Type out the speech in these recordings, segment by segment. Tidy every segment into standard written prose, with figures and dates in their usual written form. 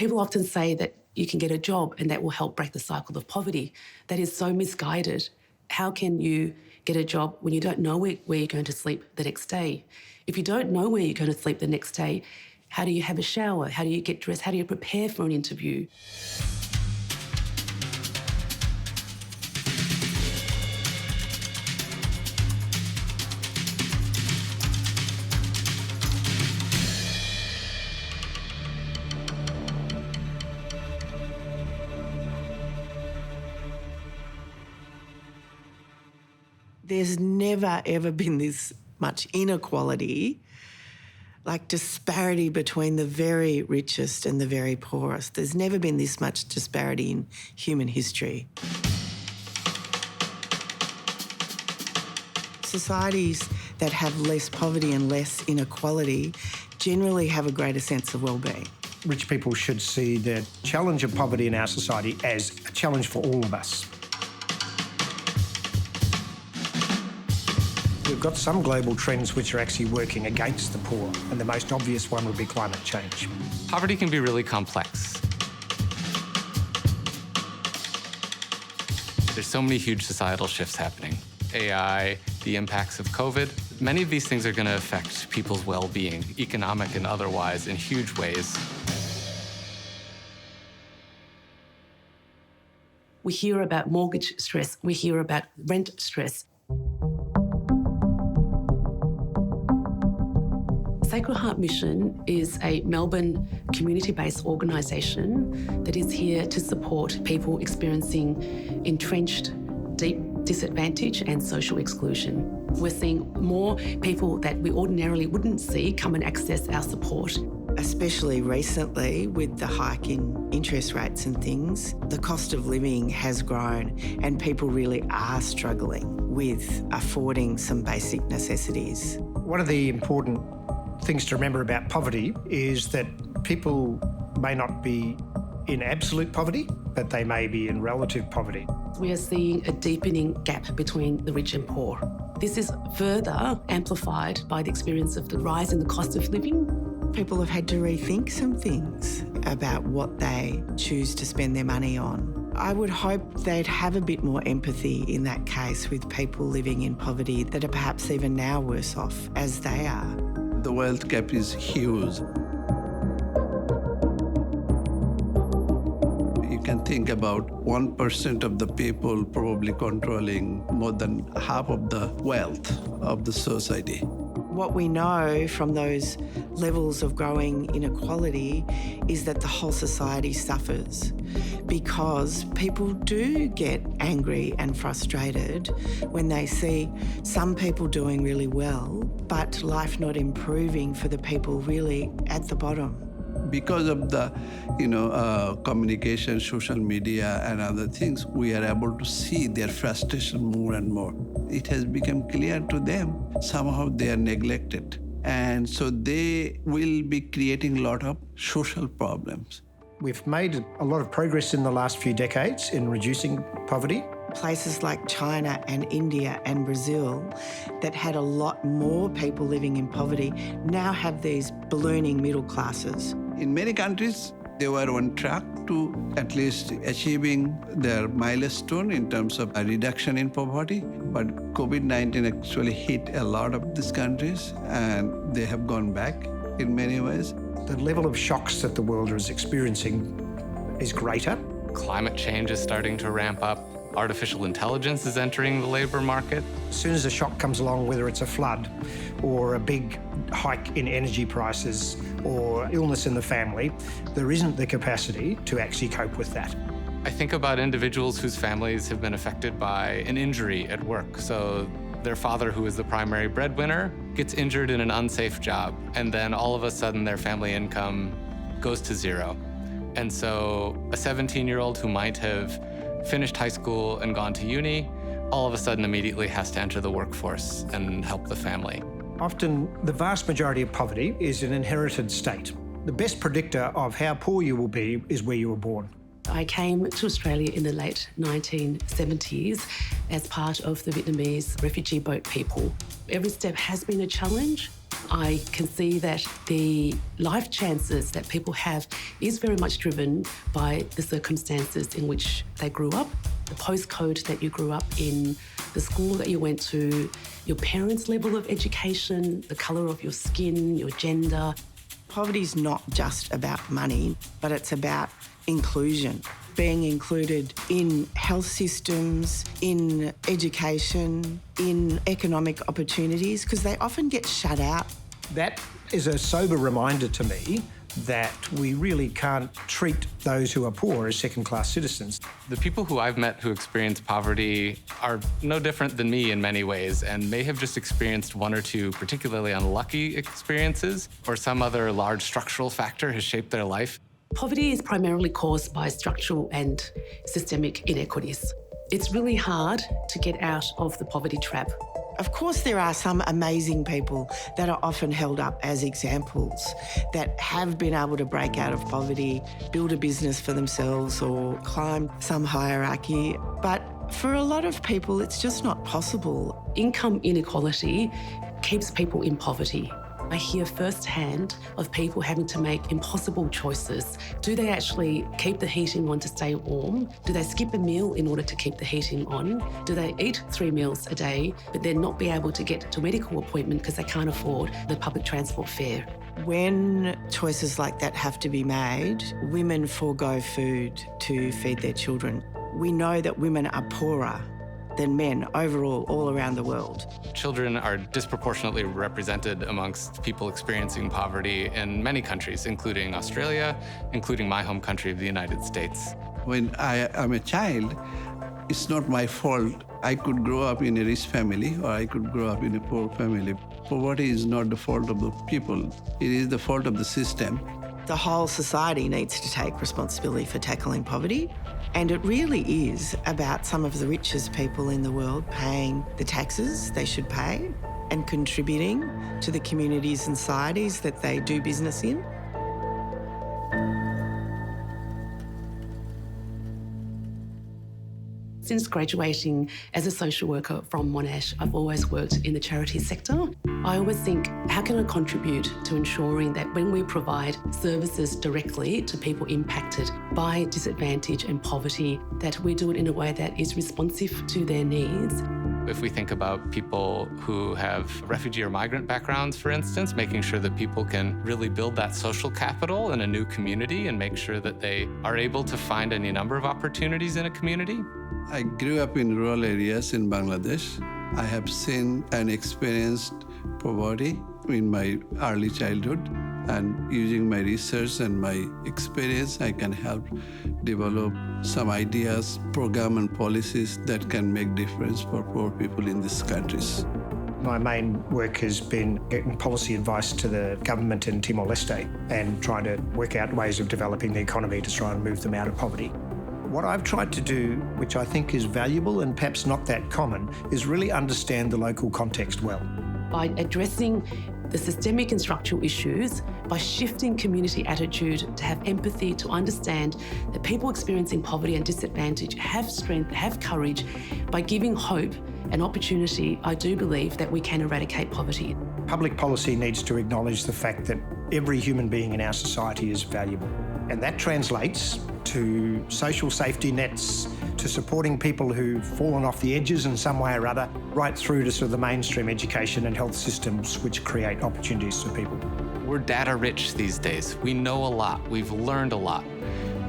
People often say that you can get a job and that will help break the cycle of poverty. That is so misguided. How can you get a job when you don't know where you're going to sleep the next day? If you don't know where you're going to sleep the next day, how do you have a shower? How do you get dressed? How do you prepare for an interview? There's never, ever been this much inequality, like disparity between the very richest and the very poorest. There's never been this much disparity in human history. Societies that have less poverty and less inequality generally have a greater sense of well-being. Rich people should see the challenge of poverty in our society as a challenge for all of us. We've got some global trends which are actually working against the poor, and the most obvious one would be climate change. Poverty can be really complex. There's so many huge societal shifts happening. AI, the impacts of COVID. Many of these things are going to affect people's well-being, economic and otherwise, in huge ways. We hear about mortgage stress. We hear about rent stress. Sacred Heart Mission is a Melbourne community-based organisation that is here to support people experiencing entrenched, deep disadvantage and social exclusion. We're seeing more people that we ordinarily wouldn't see come and access our support. Especially recently with the hike in interest rates and things, the cost of living has grown and people really are struggling with affording some basic necessities. One of the important things to remember about poverty is that people may not be in absolute poverty, but they may be in relative poverty. We are seeing a deepening gap between the rich and poor. This is further amplified by the experience of the rise in the cost of living. People have had to rethink some things about what they choose to spend their money on. I would hope they'd have a bit more empathy in that case with people living in poverty that are perhaps even now worse off as they are. The wealth gap is huge. You can think about 1% of the people probably controlling more than half of the wealth of the society. What we know from those levels of growing inequality is that the whole society suffers because people do get angry and frustrated when they see some people doing really well, but life not improving for the people really at the bottom. Because of the, communication, social media and other things, we are able to see their frustration more and more. It has become clear to them, somehow they are neglected. And so they will be creating a lot of social problems. We've made a lot of progress in the last few decades in reducing poverty. Places like China and India and Brazil that had a lot more people living in poverty now have these ballooning middle classes. In many countries, they were on track to at least achieving their milestone in terms of a reduction in poverty. But COVID-19 actually hit a lot of these countries and they have gone back in many ways. The level of shocks that the world is experiencing is greater. Climate change is starting to ramp up. Artificial intelligence is entering the labour market. As soon as a shock comes along, whether it's a flood or a big hike in energy prices or illness in the family, there isn't the capacity to actually cope with that. I think about individuals whose families have been affected by an injury at work. So their father, who is the primary breadwinner, gets injured in an unsafe job, and then all of a sudden their family income goes to zero. And so a 17-year-old who might have finished high school and gone to uni, all of a sudden immediately has to enter the workforce and help the family. Often, the vast majority of poverty is an inherited state. The best predictor of how poor you will be is where you were born. I came to Australia in the late 1970s as part of the Vietnamese refugee boat people. Every step has been a challenge. I can see that the life chances that people have is very much driven by the circumstances in which they grew up, the postcode that you grew up in, the school that you went to, your parents' level of education, the colour of your skin, your gender. Poverty's not just about money, but it's about inclusion. Being included in health systems, in education, in economic opportunities, because they often get shut out. That is a sober reminder to me that we really can't treat those who are poor as second-class citizens. The people who I've met who experience poverty are no different than me in many ways and may have just experienced one or two particularly unlucky experiences, or some other large structural factor has shaped their life. Poverty is primarily caused by structural and systemic inequities. It's really hard to get out of the poverty trap. Of course, there are some amazing people that are often held up as examples that have been able to break out of poverty, build a business for themselves or climb some hierarchy. But for a lot of people, it's just not possible. Income inequality keeps people in poverty. I hear firsthand of people having to make impossible choices. Do they actually keep the heating on to stay warm? Do they skip a meal in order to keep the heating on? Do they eat 3 meals a day, but then not be able to get to a medical appointment because they can't afford the public transport fare? When choices like that have to be made, women forego food to feed their children. We know that women are poorer than men overall, all around the world. Children are disproportionately represented amongst people experiencing poverty in many countries, including Australia, including my home country of the United States. When I am a child, it's not my fault. I could grow up in a rich family or I could grow up in a poor family. Poverty is not the fault of the people. It is the fault of the system. The whole society needs to take responsibility for tackling poverty. And it really is about some of the richest people in the world paying the taxes they should pay and contributing to the communities and societies that they do business in. Since graduating as a social worker from Monash, I've always worked in the charity sector. I always think, how can I contribute to ensuring that when we provide services directly to people impacted by disadvantage and poverty, that we do it in a way that is responsive to their needs. If we think about people who have refugee or migrant backgrounds, for instance, making sure that people can really build that social capital in a new community and make sure that they are able to find any number of opportunities in a community. I grew up in rural areas in Bangladesh. I have seen and experienced poverty in my early childhood, and using my research and my experience, I can help develop some ideas, program and policies that can make difference for poor people in these countries. My main work has been getting policy advice to the government in Timor-Leste and trying to work out ways of developing the economy to try and move them out of poverty. What I've tried to do, which I think is valuable and perhaps not that common, is really understand the local context well. By addressing the systemic and structural issues, by shifting community attitude to have empathy, to understand that people experiencing poverty and disadvantage have strength, have courage, by giving hope and opportunity, I do believe that we can eradicate poverty. Public policy needs to acknowledge the fact that every human being in our society is valuable. And that translates to social safety nets, to supporting people who've fallen off the edges in some way or other, right through to sort of the mainstream education and health systems which create opportunities for people. We're data rich these days. We know a lot. We've learned a lot.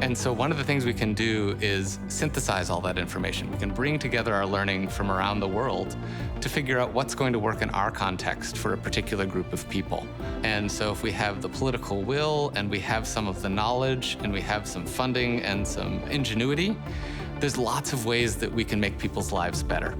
And so one of the things we can do is synthesize all that information. We can bring together our learning from around the world to figure out what's going to work in our context for a particular group of people. And so if we have the political will and we have some of the knowledge and we have some funding and some ingenuity, there's lots of ways that we can make people's lives better.